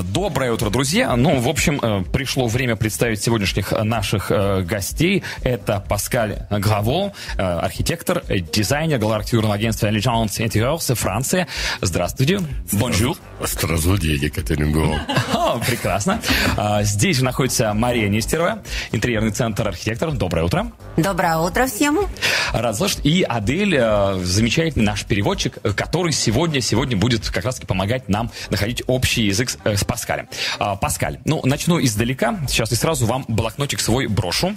Доброе утро, друзья. Ну, в общем, пришло время представить сегодняшних наших гостей. Это Паскаль Граво, архитектор, дизайнер главного агентства Alliance Interiors, Франция. Здравствуйте. Bonjour. Здравствуйте, Екатеринбург. Прекрасно. Здесь же находится Мария Нестерова, интерьерный центр архитектор. Доброе утро. Доброе утро всем. Рад слышать. И Адель, замечательный наш переводчик, который сегодня будет как раз-таки помогать нам находить общий язык с Паскалем. Паскаль, ну, начну издалека. Сейчас и сразу вам блокнотик свой брошу.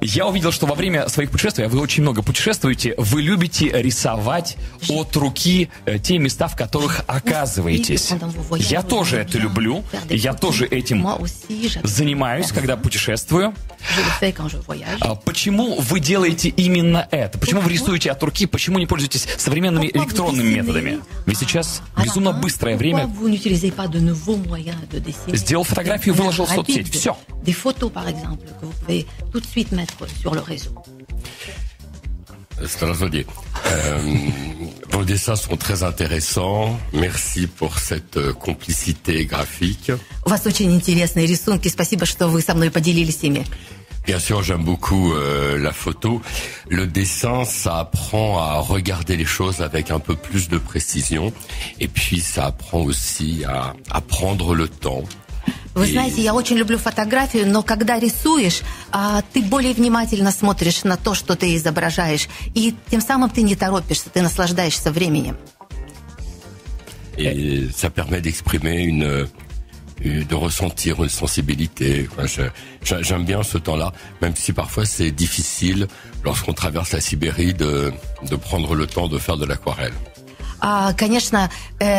Я увидел, что во время своих путешествий, а вы очень много путешествуете, вы любите рисовать от руки те места, в которых оказываетесь. Я тоже это люблю, я тоже этим занимаюсь, когда путешествую. Почему вы делаете именно это? Почему вы рисуете от руки? Почему не пользуетесь современными электронными методами? Ведь сейчас безумно быстрое время. Сделал фотографию, выложил в соцсеть. Все. Des photos, par exemple, que vous pouvez tout de suite mettre sur le réseau. Здравствуйте. Vos dessins sont très intéressants. Merci pour cette complicité graphique. У вас очень интересные рисунки. Спасибо, что вы со мной поделились ими. Bien sûr, j'aime beaucoup la photo. Le dessin, ça apprend à regarder les choses avec un peu plus de précision. Et puis, ça apprend aussi à prendre le temps. Вы знаете, я очень люблю фотографию, но когда рисуешь, ты более внимательно смотришь на то, что ты изображаешь, и тем самым ты не торопишься, ты наслаждаешься временем. Et ça permet d'exprimer de ressentir une sensibilité. J'aime bien ce temps-là, même si parfois c'est difficile lorsqu'on traverse la Sibérie de prendre le temps de faire de l'aquarelle. Конечно,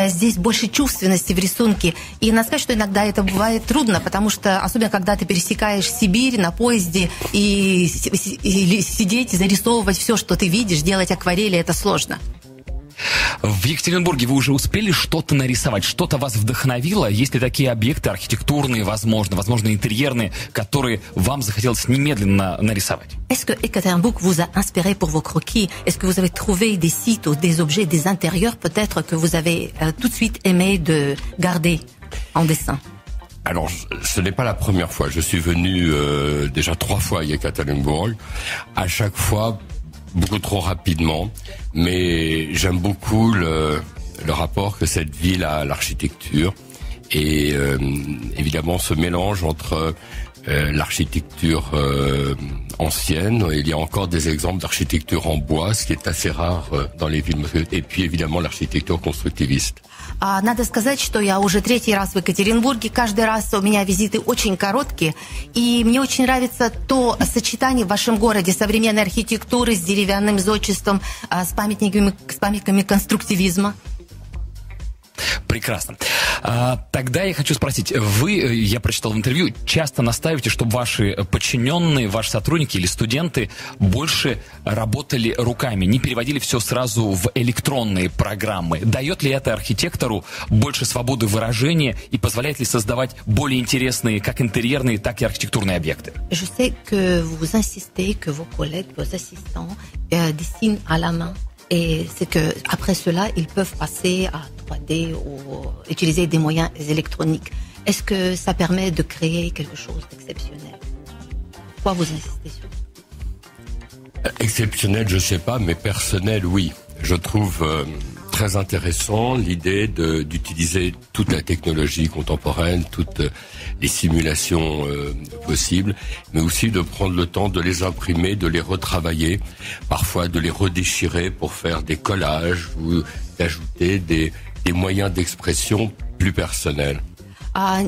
здесь больше чувственности в рисунке. И надо сказать, что иногда это бывает трудно, потому что, особенно когда ты пересекаешь Сибирь на поезде, и сидеть и зарисовывать все, что ты видишь, делать акварели, это сложно. В Екатеринбурге вы уже успели что-то нарисовать? Что-то вас вдохновило? Есть ли такие объекты архитектурные, возможно, интерьерные, которые вам захотелось немедленно нарисовать? Est-ce que Ekaterinbourg vous a inspiré pour vos croquis? Est-ce que vous avez trouvé des sites ou des objets, des intérieurs peut-être que vous avez tout de suite aimé de garder en dessin? Alors, ce n'est pas la première fois. Je suis venu déjà 3 fois à Ekaterinbourg. À chaque fois, beaucoup trop rapidement, mais j'aime beaucoup le rapport que cette ville a à l'architecture et évidemment ce mélange entre l'architecture ancienne, il y a encore des exemples d'architecture en bois, ce qui est assez rare dans les villes, et puis évidemment l'architecture constructiviste. Надо сказать, что я уже 3-й раз в Екатеринбурге. Каждый раз у меня визиты очень короткие. И мне очень нравится то сочетание в вашем городе современной архитектуры с деревянным зодчеством, с памятниками конструктивизма. Прекрасно. Тогда я хочу спросить, вы, я прочитал в интервью, часто настаиваете, чтобы ваши подчиненные, ваши сотрудники или студенты больше работали руками, не переводили все сразу в электронные программы. Дает ли это архитектору больше свободы выражения и позволяет ли создавать более интересные как интерьерные, так и архитектурные объекты? Je sais que vous insistez que vos collègues, vos assistants dessinent à la main. Et c'est qu'après cela, ils peuvent passer à 3D ou utiliser des moyens électroniques. Est-ce que ça permet de créer quelque chose d'exceptionnel? Pourquoi vous insistez sur ça? Exceptionnel, je ne sais pas, mais personnel, oui. Je trouve très intéressant l'idée d'utiliser toute la technologie contemporaine, toutes les simulations possibles, mais aussi de prendre le temps de les imprimer, de les retravailler, parfois de les redéchirer pour faire des collages ou d'ajouter des moyens d'expression plus personnels.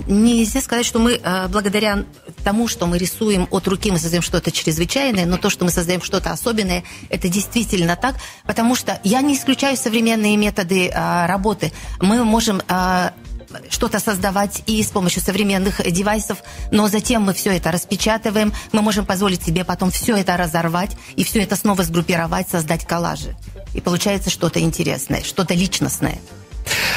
Нельзя сказать, что мы, благодаря тому, что мы рисуем от руки, мы создаем что-то чрезвычайное, но то, что мы создаем что-то особенное, это действительно так, потому что я не исключаю современные методы работы. Мы можем что-то создавать и с помощью современных девайсов, но затем мы все это распечатываем, мы можем позволить себе потом все это разорвать и все это снова сгруппировать, создать коллажи. И получается что-то интересное, что-то личностное.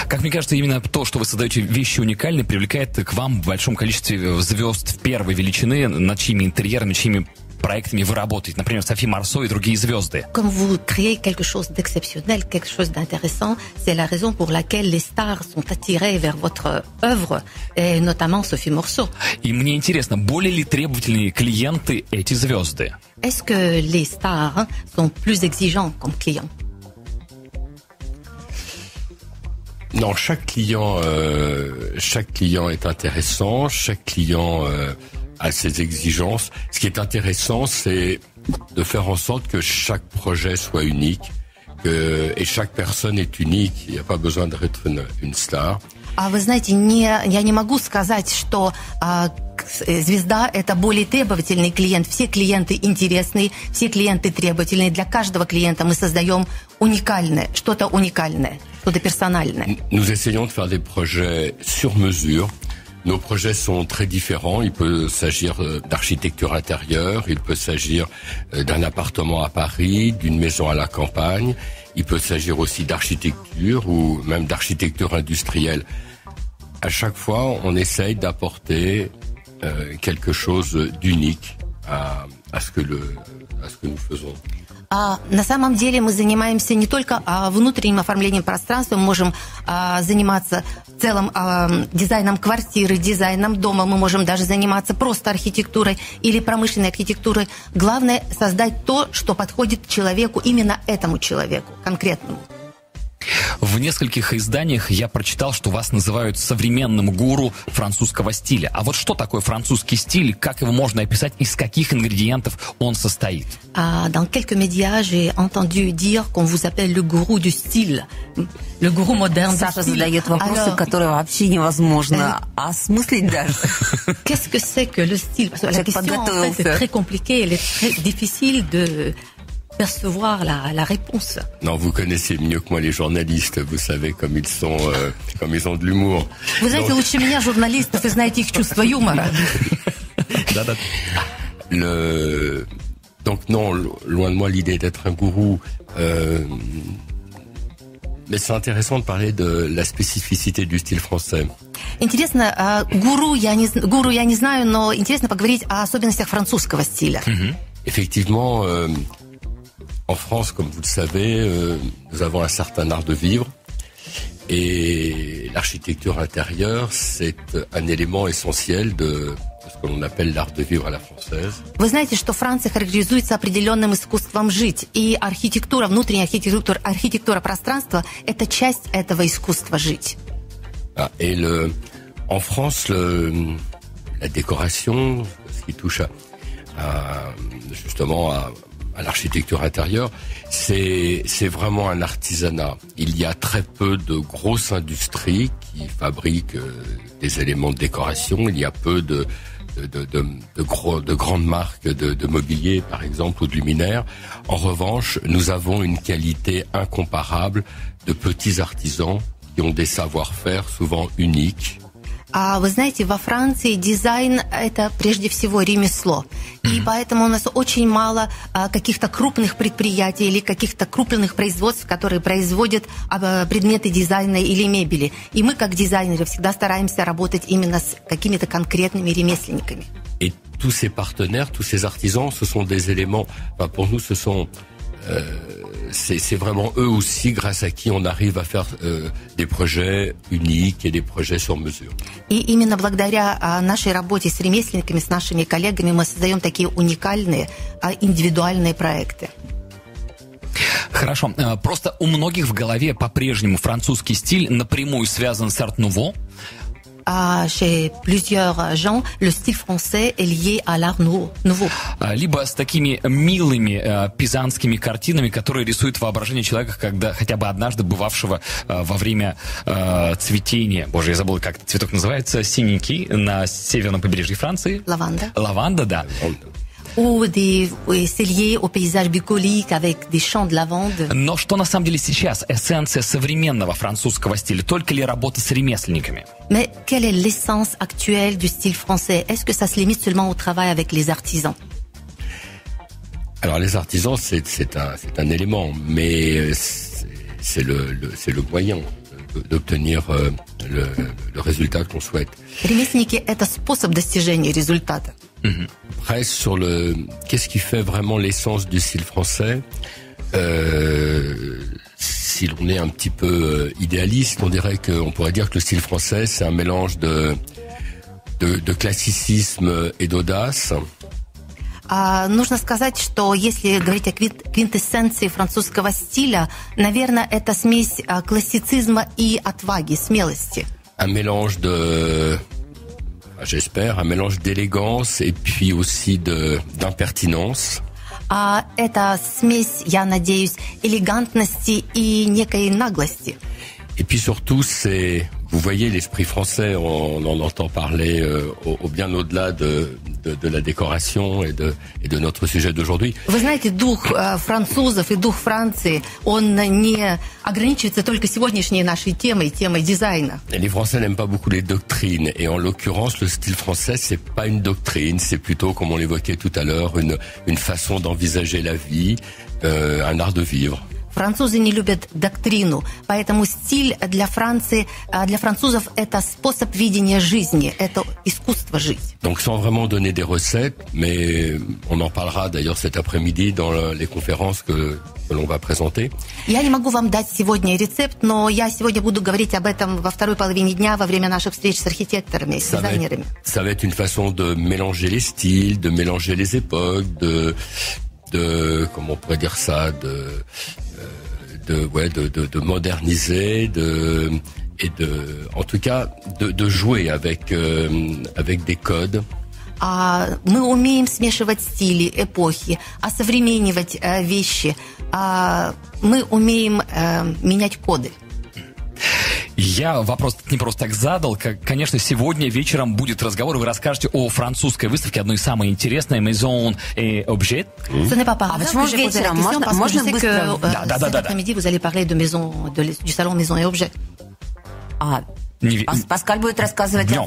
Как мне кажется, именно то, что вы создаете вещи уникальные, привлекает к вам в большом количестве звезд в первой величины, над чьими интерьерами, чьими проектами вы работаете? Например, Софи Марсо и другие звезды. Quand vous créez quelque chose d'exceptionnel, quelque chose d'intéressant, c'est la raison pour laquelle les stars sont attirées vers votre œuvre, et notamment Sophie Marceau. И мне интересно, более ли требовательные клиенты эти звезды? Est-ce que les stars sont plus exigeants comme clients? Non, chaque client est intéressant, chaque client a ses exigences. Ce qui est intéressant, c'est de faire en sorte que chaque projet soit unique, et chaque personne est unique. Il n'y a pas besoin d'être une star. А вы знаете, я не могу сказать, что звезда – это более требовательный клиент. Все клиенты интересные, все клиенты требовательные. Для каждого клиента мы создаем уникальное, что-то персональное. Nous essayons de faire des projets sur mesure. Nos projets sont très différents. Il peut s'agir d'architecture intérieure, il peut s'agir d'un appartement à Paris, d'une maison à la campagne. Il peut s'agir aussi d'architecture ou même d'architecture industrielle. À chaque fois, on essaye d'apporter quelque chose d'unique à ce que nous faisons. На самом деле мы занимаемся не только внутренним оформлением пространства, мы можем заниматься в целом дизайном квартиры, дизайном дома, мы можем даже заниматься просто архитектурой или промышленной архитектурой. Главное – создать то, что подходит человеку, именно этому человеку, конкретному. В нескольких изданиях я прочитал, что вас называют современным гуру французского стиля. А вот что такое французский стиль, как его можно описать, из каких ингредиентов он состоит? Dans quelques médias, j'ai entendu dire qu'on vous appelle le gourou du style, le gourou moderne du style. Саша задает вопросы, которые вообще невозможно осмыслить даже. Qu'est-ce que c'est que le style? Parce que la question, en fait, est très compliquée, elle est très difficile de percevoir la réponse. Non, vous connaissez mieux que moi les journalistes, vous savez comme ils sont, comme ils ont de l'humour. Vous знаете лучше меня журналистов и знаете их чувство юмора. Donc non, loin de moi l'idée d'être un gourou. Mais c'est intéressant de parler de la spécificité du style français. Интересно, гуру я не знаю, но интересно поговорить о особенностях французского стиля. Effectivement, en France, comme vous le savez, nous avons un certain art de vivre. Et l'architecture intérieure, c'est un élément essentiel de ce que l'on appelle l'art de vivre à la française. Вы знаете, что Франция характеризуется определенным искусством жить. И архитектура, внутренняя архитектура пространства – это часть этого искусства жить. Et en France, la décoration, ce qui touche justement à l'architecture intérieure, c'est vraiment un artisanat. Il y a très peu de grosses industries qui fabriquent des éléments de décoration. Il y a peu de grandes marques de mobilier, par exemple, ou de luminaires. En revanche, nous avons une qualité incomparable de petits artisans qui ont des savoir-faire souvent uniques. Вы знаете, во Франции дизайн – это прежде всего ремесло. И поэтому у нас очень мало каких-то крупных предприятий или каких-то крупных производств, которые производят предметы дизайна или мебели. И мы, как дизайнеры, всегда стараемся работать именно с какими-то конкретными ремесленниками. Et tous ces partenaires, tous ces artisans, ce sont des éléments… Enfin, pour nous, ce sont… c'est vraiment eux aussi grâce à qui on arrive à faire des projets uniques et des projets sur mesure. И именно благодаря нашей работе с ремесленниками, с нашими коллегами мы создаем такие уникальные, индивидуальные проекты. Хорошо. Просто у многих в голове по-прежнему французский стиль напрямую связан с арт-нуво. Chez plusieurs gens, le style français est lié à l'art nouveau. Либо с такими милыми пизанскими картинами, которые рисуют воображение человека, когда хотя бы однажды бывавшего во время цветения. Боже, я забыл, как этот цветок называется. Синенький на северном побережье Франции. Лаванда. Лаванда, да. C'est lié au paysage bucolique avec des champs de lavande. Но что на самом деле сейчас эссенция современного французского стиля? Только ли работа с ремесленниками? Mais quelle est l'essence actuelle du style français? Est-ce que ça se limite seulement au travail avec les artisans? Alors les artisans, c'est un élément, mais c'est le moyen d'obtenir le résultat qu'on souhaite. Ремесленники – это способ достижения результата. Après, sur qu'est-ce qui fait vraiment l'essence du style français, si l'on est un petit peu idéaliste, on pourrait dire que le style français, c'est un mélange de classicisme et d'audace. Нужно сказать, что если говорить о квинтэссенции французского стиля, наверное, это смесь классицизма и отваги, смелости. Un mélange j'espère, un mélange d'élégance et puis aussi d'impertinence. Это смесь, я надеюсь, элегантности и некой наглости. Et puis surtout, vous voyez, l'esprit français, on en entend parler bien au-delà de la décoration et de notre sujet d'aujourd'hui. Вы знаете, дух французов и дух Франции, он не ограничивается только сегодняшней нашей темой дизайна. Les Français n'aiment pas beaucoup les doctrines, et en l'occurrence, le style français, c'est pas une doctrine, c'est plutôt, comme on l'évoquait tout à l'heure, une façon d'envisager la vie, un art de vivre. Французы не любят доктрину, поэтому стиль для Франции, для французов это способ видения жизни, это искусство жить. Donc sans vraiment donner des recettes, mais on en parlera d'ailleurs cet après-midi dans les conférences que l'on va présenter. Я не могу вам дать сегодня рецепт, но я сегодня буду говорить об этом во второй половине дня во время наших встреч с архитекторами, с дизайнерами. Ça va être une façon de mélanger les styles, de mélanger les époques, de comment on pourrait dire ça, de moderniser, en tout cas, de jouer avec des codes. Мы умеем смешивать стили, эпохи, осовременивать вещи. Мы умеем менять коды. Я вопрос не просто так задал. Конечно, сегодня вечером будет разговор, и вы расскажете о французской выставке, одной из самых интересных, Maison et Objet. А почему вечером? Можно быстро? Да. Cet après-midi, vous allez parler du salon Maison et Objet. Паскаль будет рассказывать днем,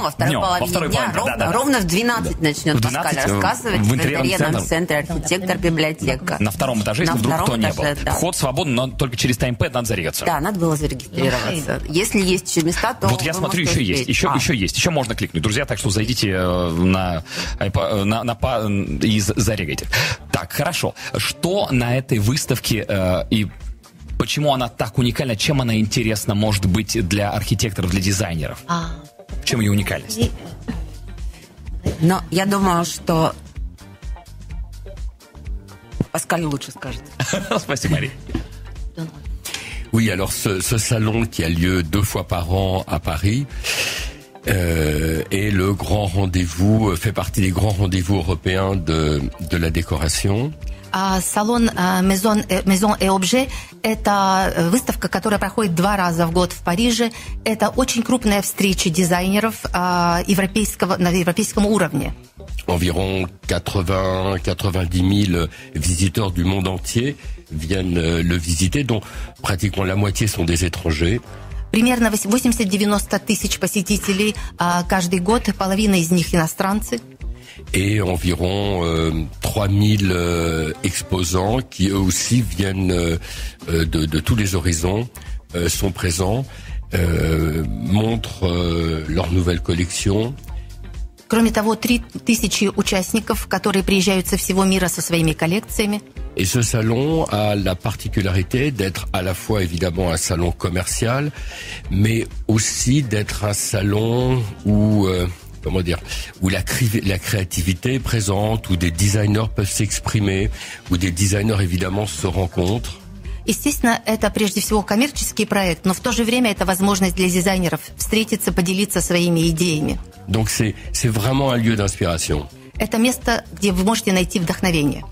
во второй половине дня. Ровно в 12 начнет Паскаль рассказывать в интерьерном центре архитектор-библиотека. На втором этаже, если вдруг кто не был. Вход свободный, но только через таймпэд надо зарегаться. Да, надо было зарегистрироваться. Если есть еще места, то... Вот я смотрю, еще есть. Еще можно кликнуть. Друзья, так что зайдите и зарегайте. Так, хорошо. Что на этой выставке и почему она так уникальна? Чем она интересна, может быть, для архитекторов, для дизайнеров? В чем ее уникальность? Но я думаю, что Паскаль лучше скажет. Спасибо, Мария. Oui, alors ce salon qui a lieu 2 fois par an à Paris est le grand rendez-vous, fait partie des grands rendez-vous européens de la décoration. Салон Maison et Objet – это выставка, которая проходит 2 раза в год в Париже. Это очень крупная встреча дизайнеров на европейском уровне. Environ 80-90 000 visiteurs du monde entier viennent le visiter, dont pratiquement la moitié sont des étrangers. Примерно 80-90 тысяч посетителей каждый год, половина из них иностранцы. Et environ 3000 exposants qui eux aussi viennent de tous les horizons, sont présents, montrent leur nouvelle collection. Кроме того, 3000 участников, которые приезжают со всего мира со своими коллекциями. Et ce salon a la particularité d'être à la fois évidemment un salon commercial, mais aussi d'être un salon où où la créativité est présente, où des designers peuvent s'exprimer, où des designers évidemment se rencontrent. Естественно, это прежде всего коммерческий проект, но в то же время это возможность для дизайнеров встретиться, поделиться своими идеями. Donc c'est vraiment un lieu d'inspiration. Это место, где вы можете найти вдохновение.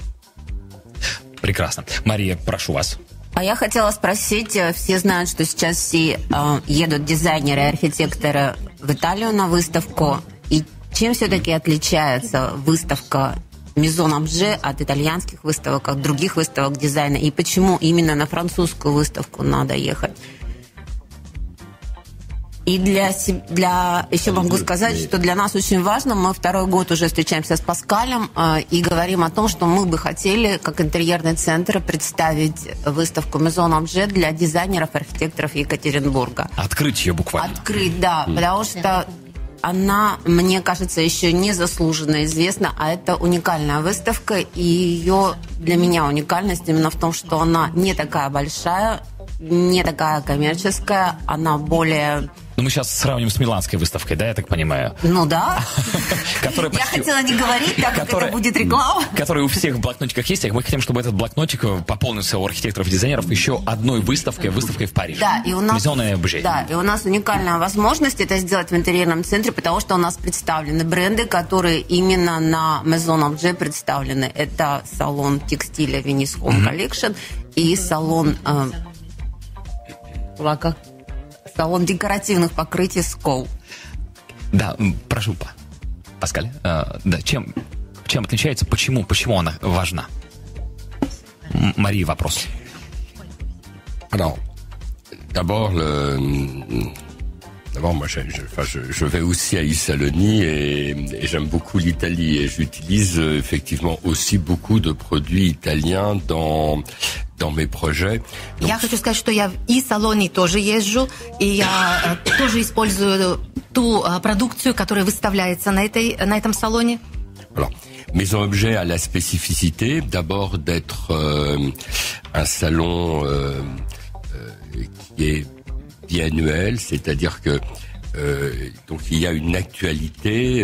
Прекрасно. Мария, прошу вас. А я хотела спросить, все знают, что сейчас все едут дизайнеры и архитекторы в Италию на выставку. И чем все-таки отличается выставка Maison Objet от итальянских выставок, от других выставок дизайна? И почему именно на французскую выставку надо ехать? И еще могу сказать, что для нас очень важно, мы 2-й год уже встречаемся с Паскалем и говорим о том, что мы бы хотели, как интерьерный центр, представить выставку Maison Objet для дизайнеров, архитекторов Екатеринбурга. Открыть ее буквально. Открыть, да, потому что она, мне кажется, еще незаслуженно известна, а это уникальная выставка, и ее для меня уникальность именно в том, что она не такая большая, не такая коммерческая, она более... Ну, мы сейчас сравним с миланской выставкой, да, я так понимаю? Ну да. Я хотела не говорить, так как это будет реклама. Которая у всех в блокнотиках есть, а мы хотим, чтобы этот блокнотик пополнился у архитекторов и дизайнеров еще одной выставкой в Париже. Да, и у нас... Maison et Objet. Да, и у нас уникальная возможность это сделать в интерьерном центре, потому что у нас представлены бренды, которые именно на Maison Objet представлены. Это салон текстиля Venice Home Collection и салон... салон декоративных покрытий Скол. Да, прошу, Паскаль. Да, чем отличается, почему она важна? Мария, вопрос. Alors, d'abord, moi, je vais aussi à Isaloni et j'aime beaucoup l'Italie et j'utilise effectivement aussi beaucoup de produits italiens dans mes projets. Я хочу сказать, что я в Исалони тоже езжу, и я тоже использую ту продукцию, которая выставляется на этом салоне. Alors, Maison Objet a la spécificité d'abord d'être un salon qui est biannuel, c'est-à-dire que donc il y a une actualité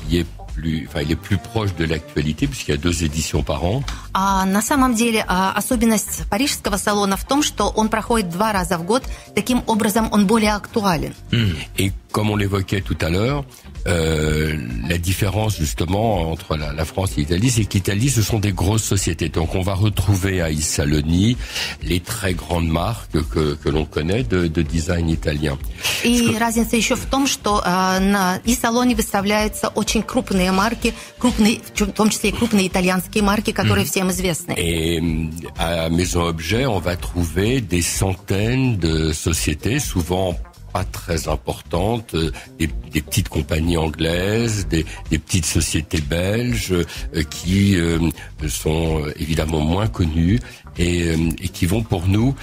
qui est il est plus proche de l'actualité, puisqu'il y a 2 éditions par an. На самом деле, особенность парижского салона в том, что он проходит 2 раза в год, таким образом он более актуален. Et comme on l'évoquait tout à l'heure, la différence justement entre la France et l'Italie, c'est qu'l'Italie, ce sont des grosses sociétés. Donc on va retrouver à Isaloni les très grandes marques que l'on connaît de design italien. И разница еще в том, что на Исалоне выставляются очень крупные марки, в том числе и крупные итальянские марки, которые всем известны. Et à Maison Objet, on va trouver des centaines de sociétés, souvent pas très importantes, des petites compagnies anglaises, des petites sociétés belges qui sont évidemment moins connues et qui vont pour nous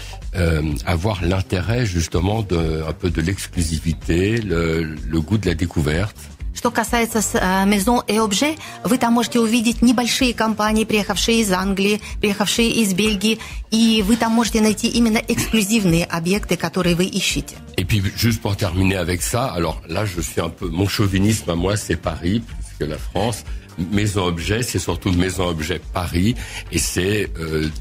avoir l'intérêt justement un peu de l'exclusivité, le goût de la découverte. Что касается Maison et Objet, вы там можете увидеть небольшие компании, приехавшие из Англии, приехавшие из Бельгии, и вы там можете найти именно эксклюзивные объекты, которые вы ищете. Et puis, juste pour terminer avec ça, alors là, je suis un peu... Mon chauvinisme à moi, c'est Paris, plus que la France. Maison Objet, c'est surtout Maison Objet Paris, et c'est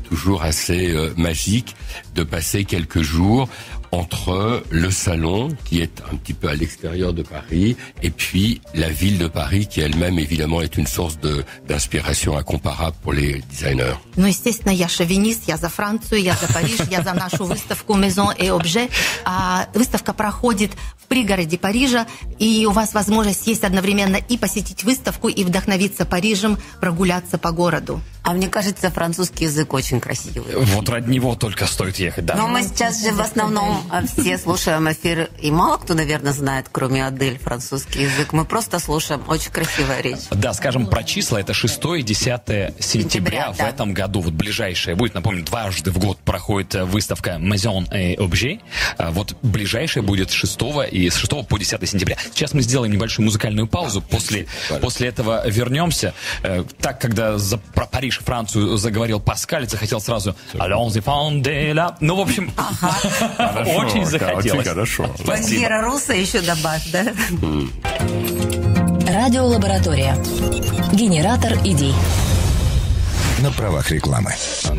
toujours assez magique de passer quelques jours entre le salon, qui est un petit peu à l'extérieur de Paris, et puis la ville de Paris, qui elle-même, évidemment, est une source d'inspiration incomparable pour les designers. Ну, естественно, я шовинист, я за Францию, я за Париж, я за нашу выставку Maison et Objet. Выставка проходит в пригороде Парижа, и у вас возможность есть одновременно и посетить выставку, и вдохновиться Парижем, прогуляться по городу. А мне кажется, французский язык очень красивый. Вот ради него только стоит ехать, да. Но мы сейчас же в основном все слушаем эфир, и мало кто, наверное, знает, кроме Адель, французский язык. Мы просто слушаем, очень красивая речь. Да, скажем про числа, это 6 и 10 сентября в этом году, вот ближайшее будет, напомню, 2 раза в год проходит выставка Maison et Objet, вот ближайшая будет с 6 по 10 сентября. Сейчас мы сделаем небольшую музыкальную паузу, после этого вернемся. Так, когда про Париж и Францию заговорил Паскаль, захотел сразу «Allons enfants de la...» Ну, в общем, очень захотелось. Хорошо. Бандера Руса еще добавь, да? Радиолаборатория. Генератор идей. На правах рекламы.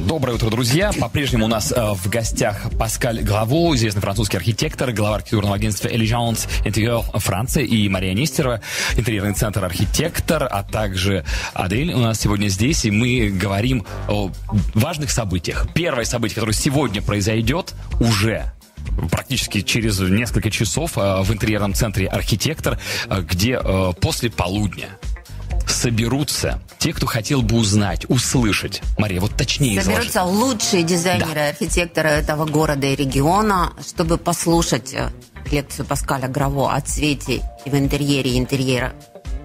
Доброе утро, друзья. По-прежнему у нас в гостях Паскаль Граву, известный французский архитектор, глава архитектурного агентства Elegance Interieur Франция, и Мария Нестерова, интерьерный центр архитектор, а также Адель у нас сегодня здесь, и мы говорим о важных событиях. Первое событие, которое сегодня произойдет, уже практически через несколько часов в интерьерном центре «Архитектор», где после полудня соберутся те, кто хотел бы узнать, услышать. Мария, вот точнее изложи. Соберутся лучшие дизайнеры, архитекторы этого города и региона, чтобы послушать лекцию Паскаля Граво о цвете и в интерьере, и интерьера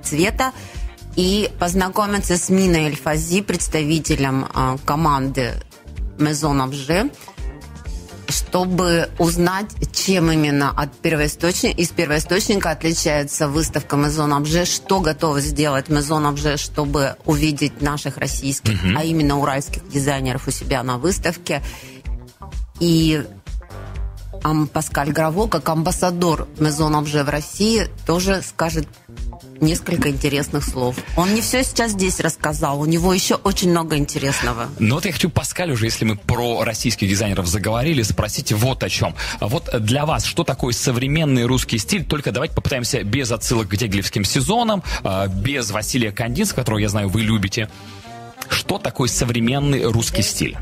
цвета, и познакомиться с Миной Эльфази, представителем команды Maison Objet. чтобы узнать, чем именно из первоисточника отличается выставка Maison Objet, что готовы сделать Maison Objet, чтобы увидеть наших российских, а именно уральских дизайнеров у себя на выставке. И Паскаль Граво, как амбассадор Maison Objet в России, тоже скажет несколько интересных слов. Он не все сейчас здесь рассказал, у него еще очень много интересного. Но вот я хочу Паскаль уже, если мы про российских дизайнеров заговорили, спросить вот о чем. Вот для вас, что такое современный русский стиль? Только давайте попытаемся без отсылок к дягилевским сезонам, без Василия Кандинского, которого, я знаю, вы любите. Что такое современный русский стиль?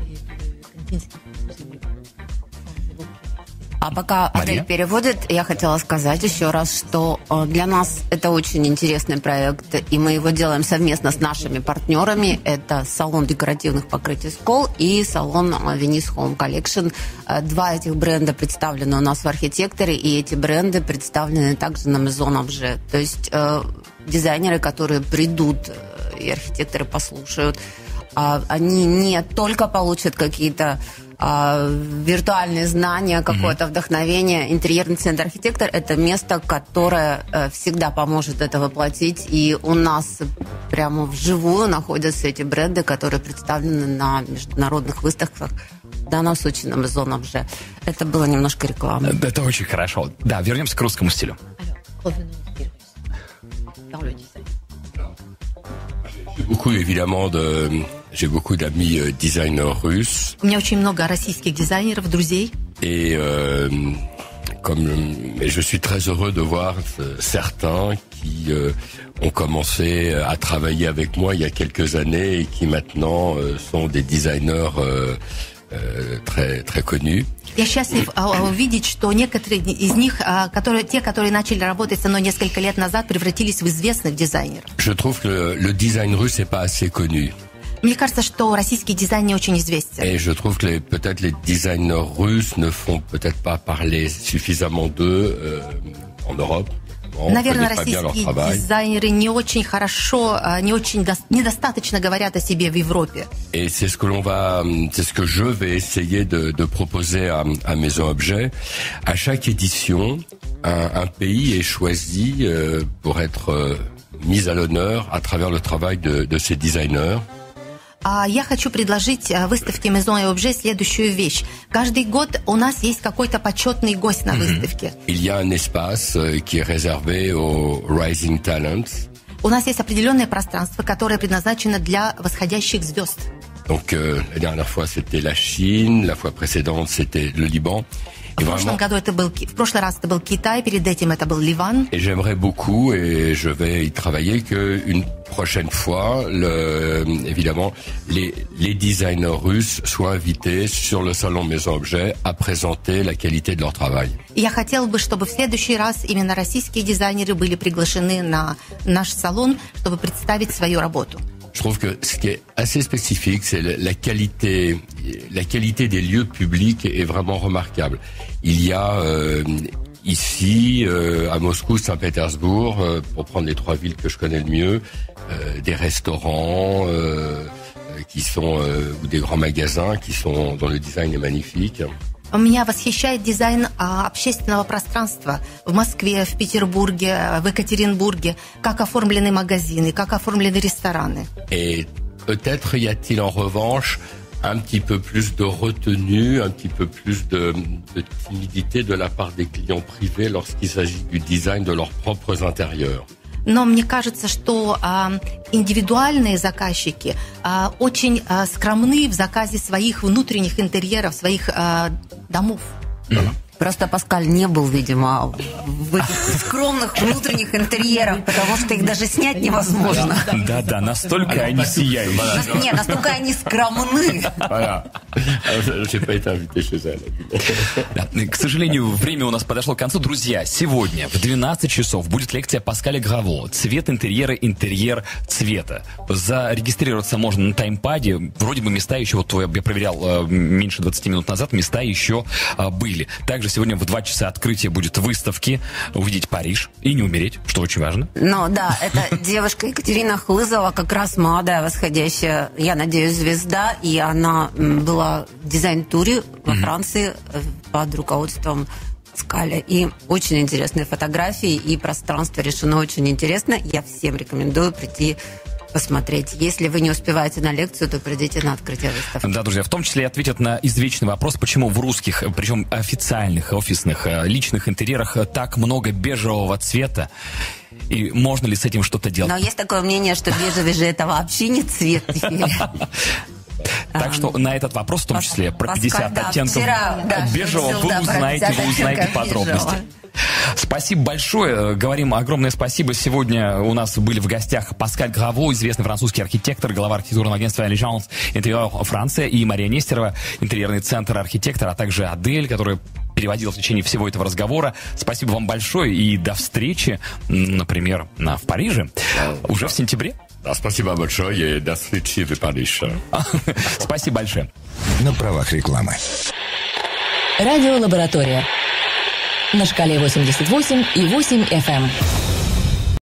А пока Адель переводит, я хотела сказать еще раз, что для нас это очень интересный проект, и мы его делаем совместно с нашими партнерами. Это салон декоративных покрытий Скол и салон Venice Home Collection. Два этих бренда представлены у нас в архитекторе, и эти бренды представлены также на Maison Objet. То есть дизайнеры, которые придут, и архитекторы послушают, они не только получат какие-то виртуальные знания, какое-то вдохновение. Интерьерный центр «Архитектор» — это место, которое всегда поможет это воплотить. И у нас прямо вживую находятся эти бренды, которые представлены на международных выставках. В данном случае на Maison Objet. Это было немножко рекламы. Это очень хорошо. Да, вернемся к русскому стилю. J'ai beaucoup d'amis designers russes. У меня очень много российских дизайнеров, друзей. Et je suis très heureux de voir certains qui ont commencé à travailler avec moi il y a quelques années et qui maintenant sont des designers très très connus. Я счастлив увидеть, что некоторые из них, которые начали работать со мной несколько лет назад, превратились в известных дизайнеров. Je trouve que le design russe n'est pas assez connu. Мне кажется, что российский дизайн не очень известен. Et je trouve que peut-être les designers russes ne font peut-être pas parler suffisamment d'eux en Europe. Наверное, российские дизайнеры не очень хорошо, недостаточно говорят о себе в Европе. Et c'est ce que je vais essayer de proposer à Maison Objet. À chaque édition, un pays est choisi pour être mis à l'honneur à travers le travail de ces designers. Я хочу предложить выставке Maison Objet следующую вещь. Каждый год у нас есть какой-то почетный гость на выставке. Il y a un espace qui est réservé aux rising talents. У нас есть определенное пространство, которое предназначено для восходящих звезд. Donc la dernière fois c'était la Chine, la fois précédente c'était le Liban. В прошлый раз это был Китай, перед этим это был Ливан. Et j'aimerais beaucoup, et je vais y travailler, qu'une prochaine fois, évidemment, les designers russes soient invités sur le salon Maison Objet à présenter la qualité de leur travail. Я хотела бы, чтобы в следующий раз именно российские дизайнеры были приглашены на наш салон, чтобы представить свою работу. Je trouve que ce qui est assez spécifique, c'est la qualité des lieux publics est vraiment remarquable. Il y a ici, à Moscou, Saint-Pétersbourg, pour prendre les trois villes que je connais le mieux, des restaurants qui sont ou des grands magasins dont le design est magnifique. Меня восхищает дизайн общественного пространства в Москве, в Петербурге, в Екатеринбурге, как оформлены магазины, как оформлены рестораны. Et peut-être y a-t-il en revanche un petit peu plus de retenue, un petit peu plus de timidité de la part des clients privés lorsqu'il s'agit du design de leurs propres intérieurs. Но мне кажется, что индивидуальные заказчики очень скромны в заказе своих внутренних интерьеров, своих домов. Просто Паскаль не был, видимо, в этих скромных внутренних интерьерах, потому что их даже снять невозможно. Да, настолько они сияющие. Нет, настолько они скромны. К сожалению, время у нас подошло к концу. Друзья, сегодня в 12 часов будет лекция Паскаля Граво «Цвет интерьера, интерьер цвета». Зарегистрироваться можно на таймпаде. Вроде бы места еще, вот я проверял меньше 20 минут назад, места еще были. Также сегодня в 2 часа открытия будет выставки, увидеть Париж и не умереть, что очень важно. Ну да, это девушка Екатерина Хлызова, как раз молодая, восходящая, я надеюсь, звезда, и она была дизайн-туре во Франции под руководством Скаля. И очень интересные фотографии, и пространство решено очень интересно. Я всем рекомендую прийти посмотреть. Если вы не успеваете на лекцию, то придите на открытие выставки. Да, друзья, в том числе ответят на извечный вопрос, почему в русских, причем официальных, офисных, личных интерьерах так много бежевого цвета. И можно ли с этим что-то делать? Но есть такое мнение, что бежевый же это вообще не цвет. Так что на этот вопрос, в том числе про 50 оттенков бежевого, вы узнаете подробности. Спасибо большое. Говорим огромное спасибо. Сегодня у нас были в гостях Паскаль Граво, известный французский архитектор, глава архитектурного агентства «Alliance Intérieur Франция», и Мария Нестерова, интерьерный центр архитектора, а также Адель, которая переводила в течение всего этого разговора. Спасибо вам большое и до встречи, например, в Париже уже в сентябре. Да, спасибо большое и до встречи в Париже. Спасибо большое. На правах рекламы. Радиолаборатория. На шкале 88,8 FM.